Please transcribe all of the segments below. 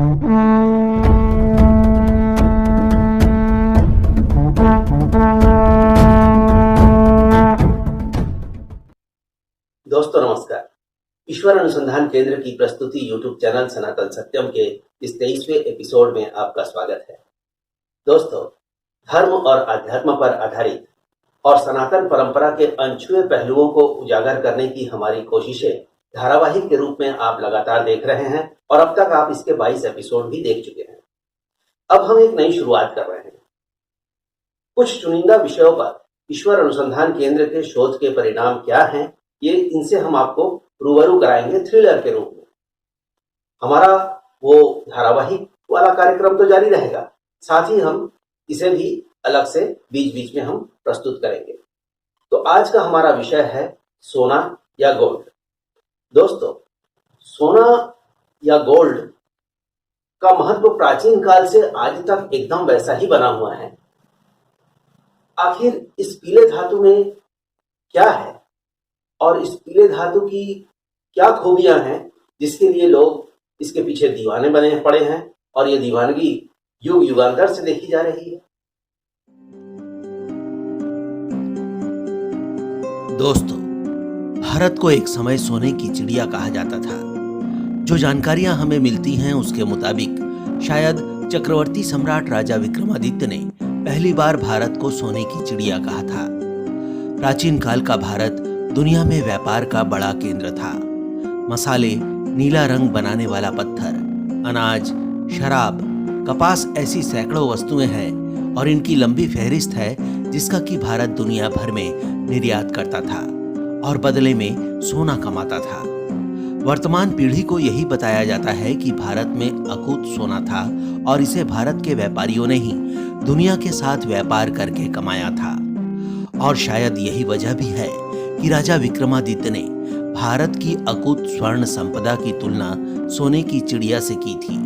दोस्तों नमस्कार। ईश्वर अनुसंधान केंद्र की प्रस्तुति यूट्यूब चैनल सनातन सत्यम के इस 23वें एपिसोड में आपका स्वागत है। दोस्तों, धर्म और अध्यात्म पर आधारित और सनातन परंपरा के अनछुए पहलुओं को उजागर करने की हमारी कोशिशें धारावाहिक के रूप में आप लगातार देख रहे हैं और अब तक आप इसके 22 एपिसोड भी देख चुके हैं। अब हम एक नई शुरुआत कर रहे हैं। कुछ चुनिंदा विषयों पर ईश्वर अनुसंधान केंद्र के शोध के परिणाम क्या हैं, ये इनसे हम आपको रूबरू कराएंगे थ्रिलर के रूप में। हमारा वो धारावाहिक वाला कार्यक्रम तो जारी रहेगा, साथ ही हम इसे भी अलग से बीच बीच में हम प्रस्तुत करेंगे। तो आज का हमारा विषय है सोना या गोल्ड। दोस्तों, सोना या गोल्ड का महत्व प्राचीन काल से आज तक एकदम वैसा ही बना हुआ है। आखिर इस पीले धातु में क्या है और इस पीले धातु की क्या खूबियां हैं जिसके लिए लोग इसके पीछे दीवाने बने पड़े हैं और ये दीवानगी युग युगांतर से देखी जा रही है। दोस्तों, भारत को एक समय सोने की चिड़िया कहा जाता था। जो जानकारियां हमें मिलती हैं उसके मुताबिक शायद चक्रवर्ती सम्राट राजा विक्रमादित्य ने पहली बार भारत को सोने की चिड़िया कहा था। प्राचीन काल का भारत दुनिया में व्यापार का बड़ा केंद्र था। मसाले, नीला रंग बनाने वाला पत्थर, अनाज, शराब, कपास ऐसी सैकड़ों वस्तुएं हैं और इनकी लंबी फहरिस्त है जिसका कि भारत दुनिया भर में निर्यात करता था और बदले में सोना कमाता था। वर्तमान पीढ़ी को यही बताया जाता है कि भारत में अकूत सोना था और इसे भारत के व्यापारियों ने ही दुनिया के साथ व्यापार करके कमाया था। और शायद यही वजह भी है कि राजा विक्रमादित्य ने भारत की अकूत स्वर्ण संपदा की तुलना सोने की चिड़िया से की थी।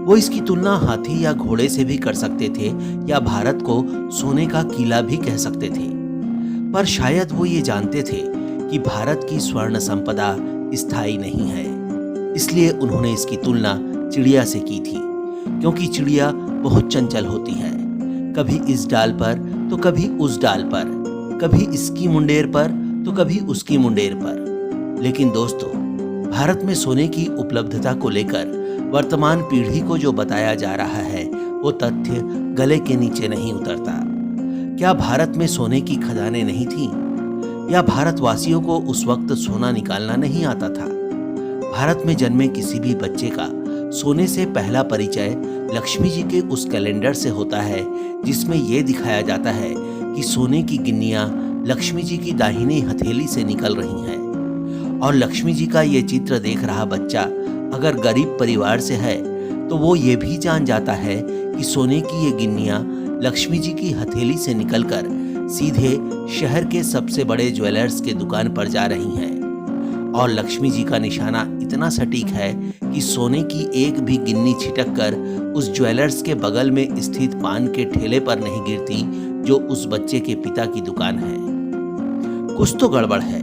वो इसकी तुलना हाथी या घोड़े से भी कर सकते थे या भारत को सोने का किला भी कह सकते थे, पर शायद वो ये जानते थे कि भारत की स्वर्ण संपदा स्थायी नहीं है। इसलिए उन्होंने इसकी तुलना चिड़िया से की थी, क्योंकि चिड़िया बहुत चंचल होती है, कभी इस डाल पर तो कभी उस डाल पर, कभी इसकी मुंडेर पर तो कभी उसकी मुंडेर पर। लेकिन दोस्तों, भारत में सोने की उपलब्धता को लेकर वर्तमान पीढ़ी को जो बताया जा रहा है वो तथ्य गले के नीचे नहीं उतरता। क्या भारत में सोने की खदानें नहीं थीं? या भारतवासियों को उस वक्त सोना निकालना नहीं आता था? भारत में जन्मे किसी भी बच्चे का सोने से पहला परिचय लक्ष्मी जी के उस कैलेंडर से होता है जिसमें यह दिखाया जाता है कि सोने की गिन्नियां लक्ष्मी जी की दाहिनी हथेली से निकल रही हैं। और लक्ष्मी जी का ये चित्र देख रहा बच्चा अगर गरीब परिवार से है तो वो ये भी जान जाता है कि सोने की ये गिन्नियां लक्ष्मी जी की हथेली से निकलकर सीधे शहर के सबसे बड़े ज्वेलर्स के दुकान पर जा रही हैं। और लक्ष्मी जी का निशाना इतना सटीक है कि सोने की एक भी गिन्नी छिटक कर उस ज्वेलर्स के बगल में स्थित पान के ठेले पर नहीं गिरती जो उस बच्चे के पिता की दुकान है। कुछ तो गड़बड़ है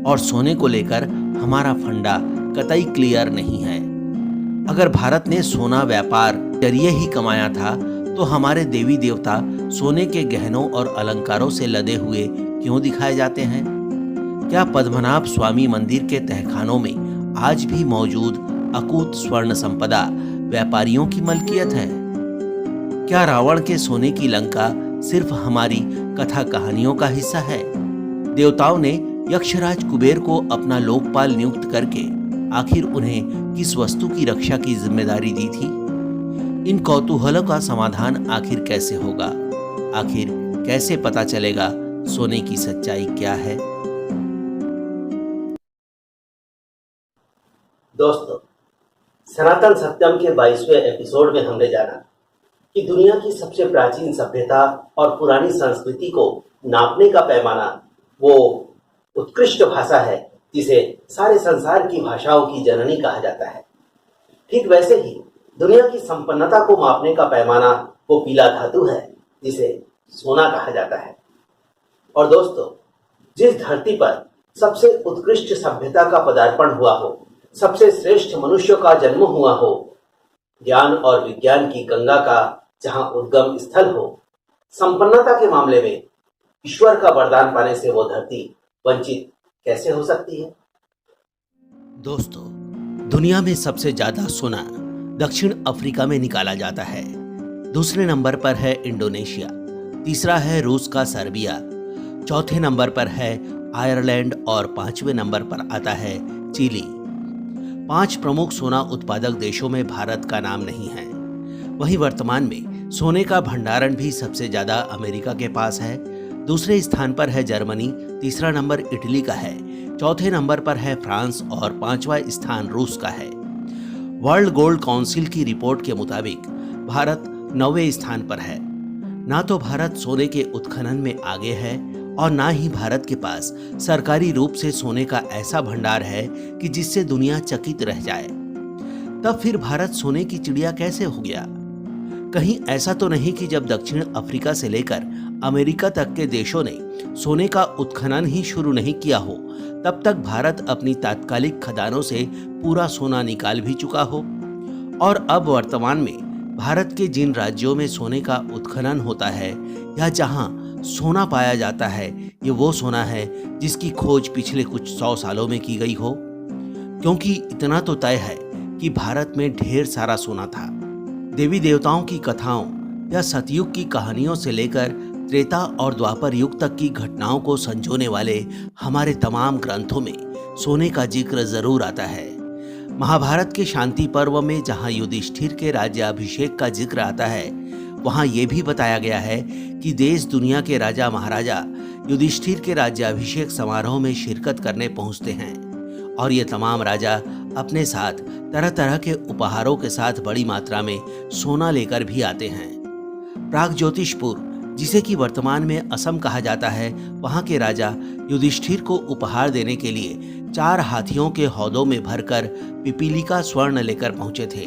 और सोने को लेकर हमारा फंडा कतई क्लियर नहीं है। अगर भारत ने सोना व्यापार जरिए ही कमाया था तो हमारे देवी देवता सोने के गहनों और अलंकारों से लदे हुए क्यों दिखाए जाते हैं? क्या पद्मनाभ स्वामी मंदिर के तहखानों में आज भी मौजूद अकूत स्वर्ण संपदा व्यापारियों की मलकियत है? क्या रावण के सोने की लंका सिर्फ हमारी कथा कहानियों का हिस्सा है? देवताओं ने यक्षराज कुबेर को अपना लोकपाल नियुक्त करके आखिर उन्हें किस वस्तु की रक्षा की जिम्मेदारी दी थी? इन कौतूहलों का समाधान आखिर कैसे होगा? आखिर कैसे पता चलेगा सोने की सच्चाई क्या है? दोस्तों, सनातन सत्यम के 22वें एपिसोड में हमने जाना कि दुनिया की सबसे प्राचीन सभ्यता और पुरानी संस्कृति को नापने का पैमाना वो उत्कृष्ट भाषा है जिसे सारे संसार की भाषाओं की जननी कहा जाता है। ठीक वैसे ही दुनिया की संपन्नता को मापने का पैमाना वो पीला धातु है जिसे सोना कहा जाता है। और दोस्तों, जिस धरती पर सबसे उत्कृष्ट सभ्यता का पदार्पण हुआ हो, सबसे श्रेष्ठ मनुष्य का जन्म हुआ हो, ज्ञान और विज्ञान की गंगा का जहां उद्गम स्थल हो, संपन्नता के मामले में ईश्वर का वरदान पाने से वो धरती वंचित कैसे हो सकती है? दोस्तों, दुनिया में सबसे ज्यादा सोना दक्षिण अफ्रीका में निकाला जाता है। दूसरे नंबर पर है इंडोनेशिया, तीसरा है रूस का सर्बिया, चौथे नंबर पर है आयरलैंड और पांचवें नंबर पर आता है चिली। 5 प्रमुख सोना उत्पादक देशों में भारत का नाम नहीं है। वहीं वर्तमान में सोने का भंडारण भी सबसे ज्यादा अमेरिका के पास है। दूसरे स्थान पर है जर्मनी, तीसरा नंबर इटली का है, चौथे नंबर पर है फ्रांस और पांचवा स्थान रूस का है। वर्ल्ड गोल्ड काउंसिल की रिपोर्ट के मुताबिक भारत 9वें स्थान पर है। ना तो भारत सोने के उत्खनन में आगे है और ना ही भारत के पास सरकारी रूप से सोने का ऐसा भंडार है कि जिससे दुनिया चकित रह जाए। तब फिर भारत सोने की चिड़िया कैसे हो गया? कहीं ऐसा तो नहीं कि जब दक्षिण अफ्रीका से लेकर अमेरिका तक के देशों ने सोने का उत्खनन ही शुरू नहीं किया हो, तब तक भारत अपनी तात्कालिक खदानों से पूरा सोना निकाल भी चुका हो। और अब वर्तमान में भारत के जिन राज्यों में सोने का उत्खनन होता है या जहां सोना पाया जाता है, ये वो सोना है जिसकी खोज पिछले कुछ 100 सालों में की गई हो। क्योंकि इतना तो तय है कि भारत में ढेर सारा सोना था। देवी देवताओं की कथाओं या सतयुग की कहानियों से लेकर त्रेता और द्वापर युग तक की घटनाओं को संजोने वाले हमारे तमाम ग्रंथों में सोने का जिक्र जरूर आता है। महाभारत के शांति पर्व में जहां युधिष्ठिर के राज्याभिषेक का जिक्र आता है, वहां यह भी बताया गया है कि देश दुनिया के राजा महाराजा युधिष्ठिर के राज्याभिषेक समारोह में शिरकत करने पहुंचते हैं और ये तमाम राजा अपने साथ तरह तरह के उपहारों के साथ बड़ी मात्रा में सोना लेकर भी आते हैं। प्राग ज्योतिषपुर, जिसे कि वर्तमान में असम कहा जाता है, वहां के राजा युधिष्ठिर को उपहार देने के लिए 4 हाथियों के हौदों में भरकर पिपीलिका स्वर्ण लेकर पहुंचे थे।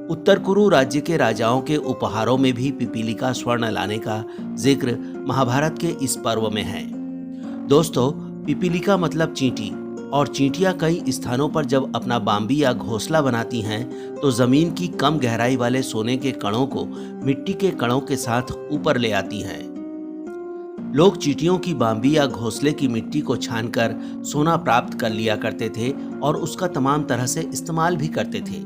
उत्तर कुरु राज्य के राजाओं के उपहारों में भी पिपीलिका स्वर्ण लाने का जिक्र महाभारत के इस पर्व में है। दोस्तों, पिपीलिका मतलब चींटी, और चींटियां कई स्थानों पर जब अपना बाम्बी या घोंसला बनाती हैं तो जमीन की कम गहराई वाले सोने के कणों को मिट्टी के कणों के साथ ऊपर ले आती हैं। लोग चींटियों की बाम्बी या घोंसले की मिट्टी को छानकर सोना प्राप्त कर लिया करते थे और उसका तमाम तरह से इस्तेमाल भी करते थे।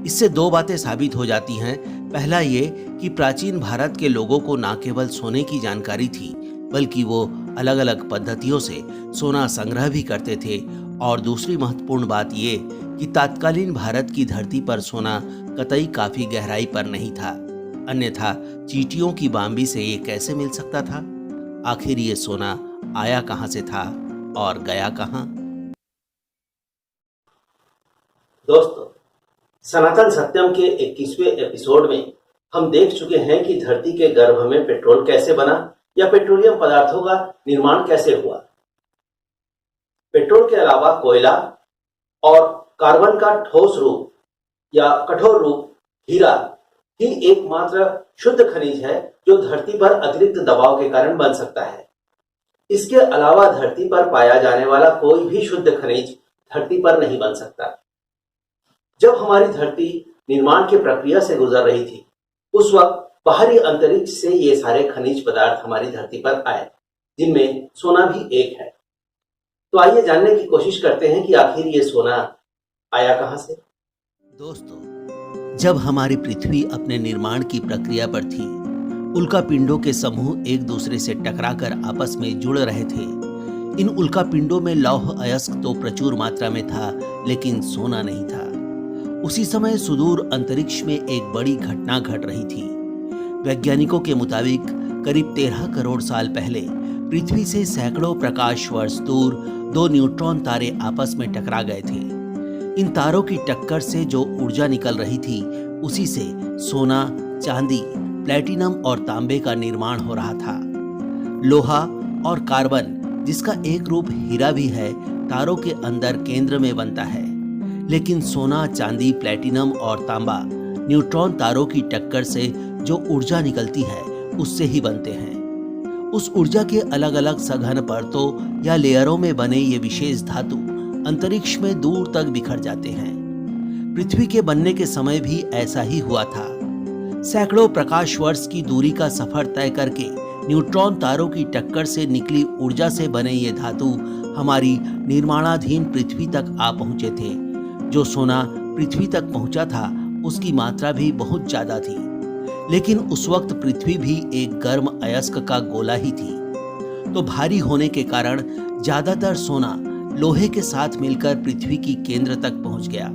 इससे 2 बातें साबित हो जाती हैं। पहला ये कि प्राचीन भारत के लोगों को न केवल सोने की जानकारी थी, बल्कि वो अलग अलग पद्धतियों से सोना संग्रह भी करते थे। और दूसरी महत्वपूर्ण बात ये कि तात्कालीन भारत की धरती पर सोना कतई काफी गहराई पर नहीं था, अन्यथा चींटियों की बाम्बी से ये कैसे मिल सकता था? आखिर ये सोना आया कहां से था और गया कहां? दोस्तों, सनातन सत्यम के 21वें एपिसोड में हम देख चुके हैं कि धरती के गर्भ में पेट्रोल कैसे बना या पेट्रोलियम पदार्थों का निर्माण कैसे हुआ। पेट्रोल के अलावा कोयला और कार्बन का ठोस रूप या कठोर रूप हीरा ही एकमात्र शुद्ध खनिज है जो धरती पर अतिरिक्त दबाव के कारण बन सकता है। इसके अलावा धरती पर पाया जाने वाला कोई भी शुद्ध खनिज धरती पर नहीं बन सकता। जब हमारी धरती निर्माण की प्रक्रिया से गुजर रही थी, उस वक्त बाहरी अंतरिक्ष से ये सारे खनिज पदार्थ हमारी धरती पर आए, जिनमें सोना भी एक है। तो आइए जानने की कोशिश करते हैं कि आखिर ये सोना आया कहां से। दोस्तों, जब हमारी पृथ्वी अपने निर्माण की प्रक्रिया पर थी, उल्का पिंडों के समूह एक दूसरे से टकराकर आपस में जुड़ रहे थे। इन उल्का पिंडों में लौह अयस्क तो प्रचुर मात्रा में था, लेकिन सोना नहीं था। उसी समय सुदूर अंतरिक्ष में एक बड़ी घटना घट रही थी। वैज्ञानिकों के मुताबिक करीब 13 करोड़ साल पहले पृथ्वी से सैकड़ों प्रकाश वर्ष दूर 2 न्यूट्रॉन तारे आपस में टकरा गए थे। इन तारों की टक्कर से जो ऊर्जा निकल रही थी, उसी से सोना, चांदी, प्लेटिनम और तांबे का निर्माण हो रहा था। लोहा और कार्बन, जिसका एक रूप हीरा भी है, तारों के अंदर केंद्र में बनता है। लेकिन सोना, चांदी, प्लेटिनम और तांबा न्यूट्रॉन तारों की टक्कर से जो ऊर्जा निकलती है, उससे ही बनते हैं। उस ऊर्जा के अलग अलग सघन परतों या लेयरों में बने ये विशेष धातु अंतरिक्ष में दूर तक बिखर जाते हैं। पृथ्वी के बनने के समय भी ऐसा ही हुआ था। सैकड़ों प्रकाश वर्ष की दूरी का सफर तय करके न्यूट्रॉन तारों की टक्कर से निकली ऊर्जा से बने ये धातु हमारी निर्माणाधीन पृथ्वी तक आ पहुंचे थे। जो सोना पृथ्वी तक पहुंचा था उसकी मात्रा भी बहुत ज्यादा थी, लेकिन उस वक्त पृथ्वी भी एक गर्म अयस्क का गोला ही थी। तो भारी होने के कारण ज्यादातर सोना लोहे के साथ मिलकर पृथ्वी की केंद्र तक पहुंच गया।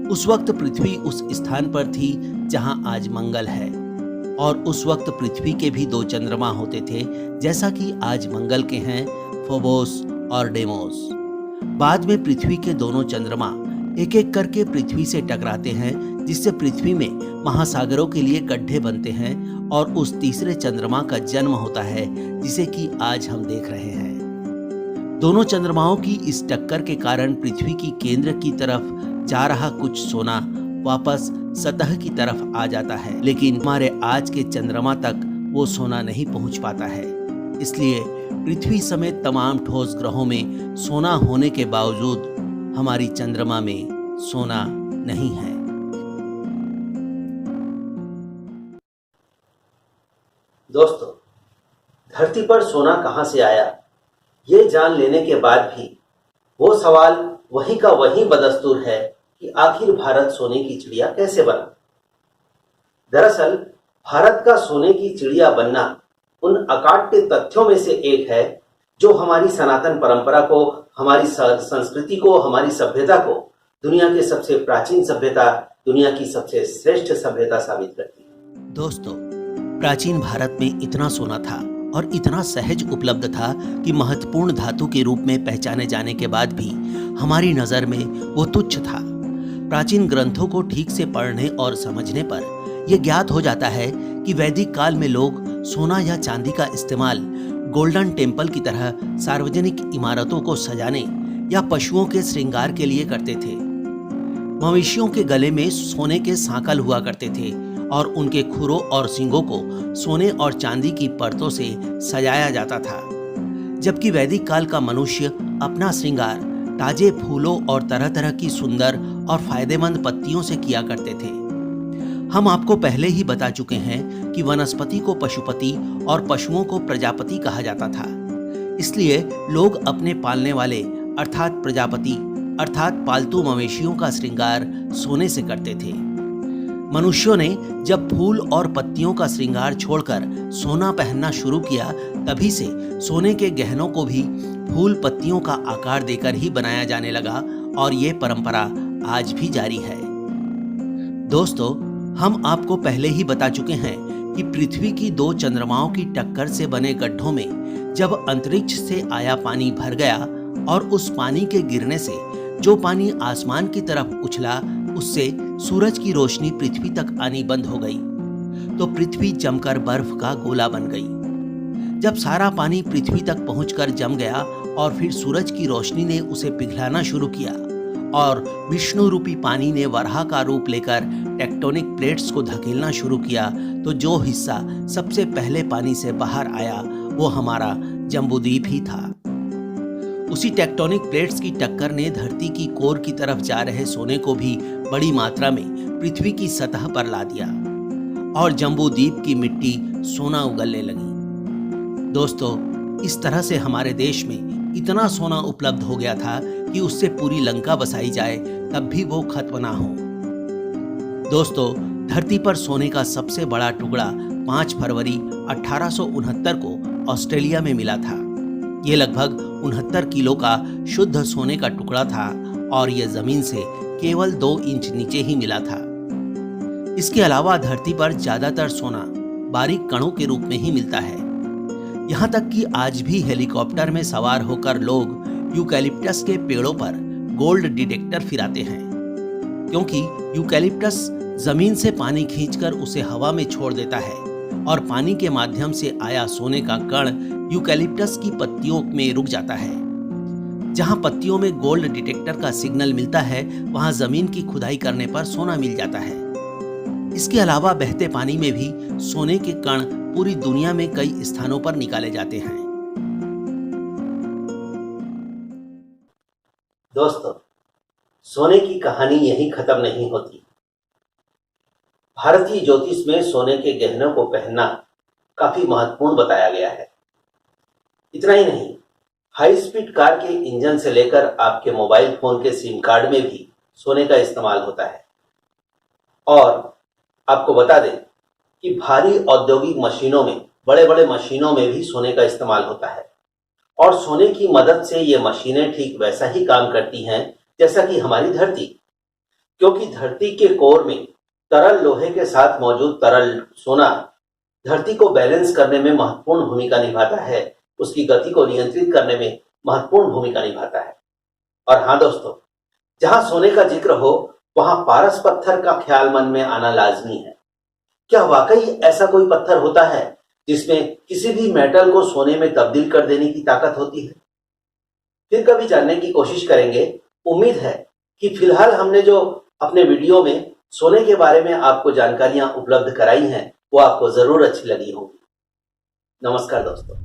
उस वक्त पृथ्वी उस स्थान पर थी जहां आज मंगल है, और उस वक्त पृथ्वी के भी 2 चंद्रमा होते थे, जैसा कि आज मंगल के हैं फोबोस और डेमोस। बाद में पृथ्वी के दोनों चंद्रमा एक एक करके पृथ्वी से टकराते हैं, जिससे पृथ्वी में महासागरों के लिए गड्ढे बनते हैं और उस तीसरे चंद्रमा का जन्म होता है, जिसे कि आज हम देख रहे हैं। दोनों चंद्रमाओं की इस टक्कर के कारण पृथ्वी की केंद्र की तरफ जा रहा कुछ सोना वापस सतह की तरफ आ जाता है, लेकिन हमारे आज के चंद्रमा तक वो सोना नहीं पहुंच पाता है। इसलिए पृथ्वी समेत तमाम ठोस ग्रहों में सोना होने के बावजूद हमारी चंद्रमा में सोना नहीं है। दोस्तों, धरती पर सोना कहां से आया, ये जान लेने के बाद भी वो सवाल वही का वही बदस्तूर है कि आखिर भारत सोने की चिड़िया कैसे बना। दरअसल भारत का सोने की चिड़िया बनना उन अकाट्य तथ्यों में से एक है जो हमारी सनातन परंपरा को, हमारी संस्कृति को, हमारी सभ्यता को दुनिया के सबसे प्राचीन सभ्यता, दुनिया की सबसे श्रेष्ठ सभ्यता साबित करती है। दोस्तों, प्राचीन भारत में इतना सोना था और इतना सहज उपलब्ध था कि महत्वपूर्ण धातु के रूप में पहचाने जाने के बाद भी हमारी नजर में वो तुच्छ था। प्राचीन ग्रंथों को ठीक से पढ़ने और समझने पर यह ज्ञात हो जाता है कि वैदिक काल में लोग सोना या चांदी का इस्तेमाल गोल्डन टेम्पल की तरह सार्वजनिक इमारतों को सजाने या पशुओं के श्रृंगार के लिए करते थे। मवेशियों के गले में सोने के सांकल हुआ करते थे और उनके खुरों और सींगों को सोने और चांदी की परतों से सजाया जाता था। जबकि वैदिक काल का मनुष्य अपना श्रृंगार ताजे फूलों और तरह तरह की सुंदर और फायदेमंद पत्तियों से किया करते थे। हम आपको पहले ही बता चुके हैं कि वनस्पति को पशुपति और पशुओं को प्रजापति कहा जाता था। इसलिए लोग अपने पालने वाले अर्थात प्रजापति अर्थात पालतू मवेशियों का श्रृंगार सोने से करते थे। मनुष्यों ने जब फूल और पत्तियों का श्रृंगार छोड़कर सोना पहनना शुरू किया, तभी से सोने के गहनों को भी फूल पत्तियों का आकार देकर ही बनाया जाने लगा और ये परंपरा आज भी जारी है। दोस्तों, हम आपको पहले ही बता चुके हैं कि पृथ्वी की 2 चंद्रमाओं की टक्कर से बने गड्ढों में जब अंतरिक्ष से आया पानी भर गया और उस पानी के गिरने से जो पानी आसमान की तरफ उछला, उससे सूरज की रोशनी पृथ्वी तक आनी बंद हो गई, तो पृथ्वी जमकर बर्फ का गोला बन गई। जब सारा पानी पृथ्वी तक पहुंचकर जम गया और फिर सूरज की रोशनी ने उसे पिघलाना शुरू किया और विष्णु रूपी पानी ने वराह का रूप लेकर टेक्टोनिक प्लेट्स को धकेलना शुरू किया, तो जो हिस्सा सबसे पहले पानी से बाहर आया वो हमारा जम्बूद्वीप ही था। उसी टेक्टोनिक प्लेट्स की टक्कर ने धरती की कोर की तरफ जा रहे सोने को भी बड़ी मात्रा में पृथ्वी की सतह पर ला दिया और जम्बूद्वीप की मिट्टी सोना उगलने लगी। दोस्तों, इस तरह से हमारे देश में इतना सोना उपलब्ध हो गया था कि उससे पूरी लंका बसाई जाए तब भी वो खत्म ना हो। दोस्तों, धरती पर सोने का सबसे बड़ा टुकड़ा 5 फरवरी 1869 को ऑस्ट्रेलिया में मिला था। ये लगभग 69 किलो का शुद्ध सोने का टुकड़ा था और यह जमीन से केवल 2 इंच नीचे ही मिला था। इसके अलावा धरती पर ज्यादातर सोना बारीक कणों के रूप में ही मिलता है। यहाँ तक कि आज भी हेलीकॉप्टर में सवार होकर लोग यूकैलिप्टस के पेड़ों पर गोल्ड डिटेक्टर फिराते हैं, क्योंकि यूकैलिप्टस जमीन से पानी खींचकर उसे हवा में छोड़ देता है और पानी के माध्यम से आया सोने का कण यूकैलिप्टस की पत्तियों में रुक जाता है। जहां पत्तियों में गोल्ड डिटेक्टर का सिग्नल मिलता है, वहां जमीन की खुदाई करने पर सोना मिल जाता है। इसके अलावा बहते पानी में भी सोने के कण पूरी दुनिया में कई स्थानों पर निकाले जाते हैं। दोस्तों, सोने की कहानी यहीं खत्म नहीं होती। भारतीय ज्योतिष में सोने के गहनों को पहनना काफी महत्वपूर्ण बताया गया है। इतना ही नहीं, हाई स्पीड कार के इंजन से लेकर आपके मोबाइल फोन के सिम कार्ड में भी सोने का इस्तेमाल होता है। और आपको बता दें कि भारी औद्योगिक मशीनों में, बड़े बड़े मशीनों में भी सोने का इस्तेमाल होता है। और सोने की मदद से ये मशीनें ठीक वैसा ही काम करती हैं जैसा कि हमारी धरती, क्योंकि धरती के कोर में तरल लोहे के साथ मौजूद तरल सोना धरती को बैलेंस करने में महत्वपूर्ण भूमिका निभाता है, उसकी गति को नियंत्रित करने में महत्वपूर्ण भूमिका निभाता है। और हाँ दोस्तों, जहां सोने का जिक्र हो वहां पारस पत्थर का ख्याल मन में आना लाजमी है। क्या वाकई ऐसा कोई पत्थर होता है जिसमें किसी भी मेटल को सोने में तब्दील कर देने की ताकत होती है? फिर कभी जानने की कोशिश करेंगे। उम्मीद है कि फिलहाल हमने जो अपने वीडियो में सोने के बारे में आपको जानकारियां उपलब्ध कराई हैं वो आपको जरूर अच्छी लगी होंगी। नमस्कार दोस्तों।